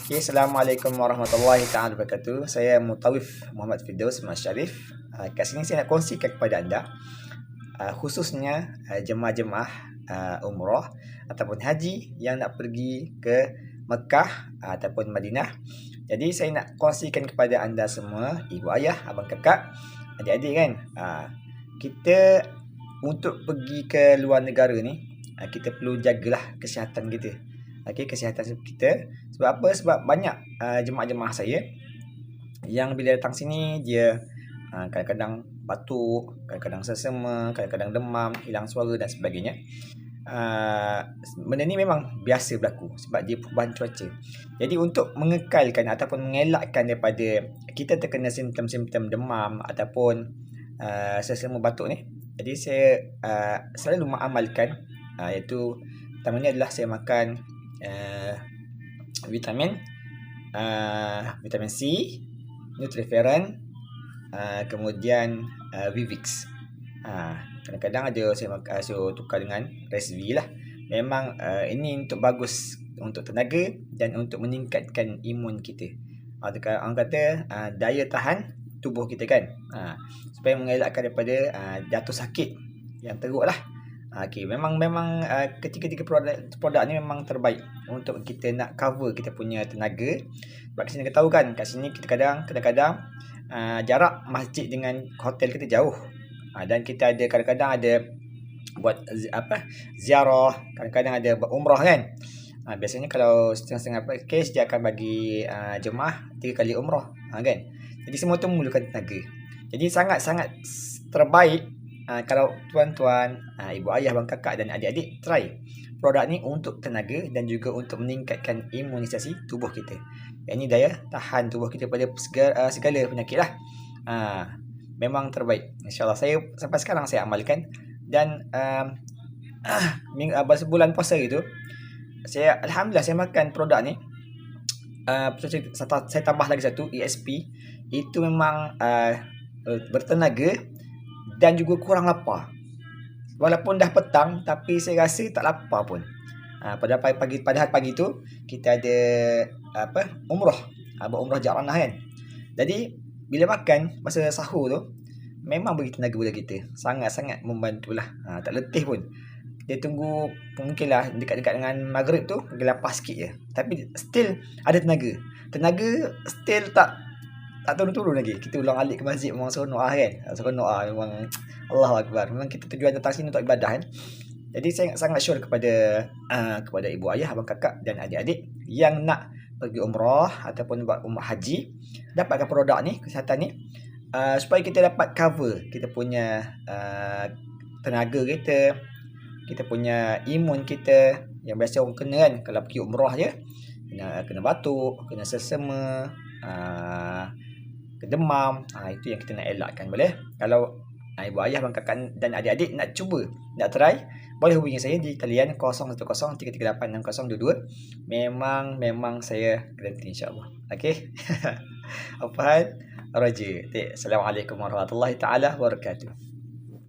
Okay, Assalamualaikum warahmatullahi taala wabarakatuh. Saya Mutawif Muhammad Firdaus Mas Syarif. Kat sini saya nak kongsikan kepada anda khususnya jemaah-jemaah umrah ataupun haji yang nak pergi ke Mekah ataupun Madinah. Jadi saya nak kongsikan kepada anda semua, ibu ayah, abang kakak, adik-adik kan. Kita untuk pergi ke luar negara ni, kita perlu jagalah kesihatan kita. Okey, kesihatan kita. Sebab apa? Sebab banyak jemaah-jemaah saya yang bila datang sini dia kadang-kadang batuk, kadang-kadang sesama, kadang-kadang demam, hilang suara dan sebagainya. Benda ni memang biasa berlaku sebab dia perubahan cuaca. Jadi untuk mengekalkan ataupun mengelakkan daripada kita terkena simptom-simptom demam ataupun sesama batuk ni, jadi saya selalu mengamalkan iaitu pertamanya adalah saya makan vitamin C, Nutriferan, kemudian Vivix. Kadang-kadang ada saya tukar dengan Resvi lah. Memang ini untuk bagus untuk tenaga dan untuk meningkatkan imun kita. Orang kata daya tahan tubuh kita kan, supaya mengelakkan daripada jatuh sakit yang teruk lah. Okay, memang ketiga-tiga produk ni memang terbaik untuk kita nak cover kita punya tenaga. Sebab kita tahu kan, kat sini kita kadang-kadang jarak masjid dengan hotel kita jauh. Dan kita ada kadang-kadang ada buat ziarah, kadang-kadang ada buat umrah kan. Biasanya kalau setengah-setengah kes dia akan bagi jemaah 3 kali umrah kan. Jadi semua tu memerlukan tenaga. Jadi sangat-sangat terbaik kalau tuan-tuan, ibu ayah, abang kakak dan adik-adik try produk ni untuk tenaga dan juga untuk meningkatkan imunisasi tubuh kita. Yang ni daya tahan tubuh kita pada segala penyakit lah. Memang terbaik. InsyaAllah saya sampai sekarang saya amalkan. Dan sebulan puasa itu Alhamdulillah saya makan produk ni. Saya tambah lagi satu ESP. Itu memang bertenaga dan juga kurang lapar. Walaupun dah petang tapi saya rasa tak lapar pun. Pada pagi tu kita ada umrah, umrah Jaranah kan. Jadi bila makan masa sahur tu memang bagi tenaga pada kita. Sangat-sangat membantulah. Tak letih pun. Dia tunggu mungkinlah dekat-dekat dengan maghrib tu lapar sikit je. Tapi still ada tenaga. Tenaga still tak turun-turun lagi. Kita ulang alik ke masjid memang seronok kan. Seronok memang Allahu Akbar. Memang kita tujuan datang sini untuk ibadah kan. Jadi saya sangat sure kepada ibu ayah, abang kakak dan adik-adik yang nak pergi umrah ataupun buat umrah haji, dapatkan produk ni, kesihatan ni, supaya kita dapat cover kita punya tenaga kita punya imun kita yang biasa orang kena kan kalau pergi umrah je. Kena batuk, kena sesama, demam. Itu yang kita nak elakkan. Boleh? Kalau ibu ayah, abang kakak dan adik-adik nak cuba, nak try, boleh hubungi saya di talian 0103386022. Memang saya garanti insya-Allah. Okey. Apa hal? Raja. Assalamualaikum warahmatullahi taala wabarakatuh.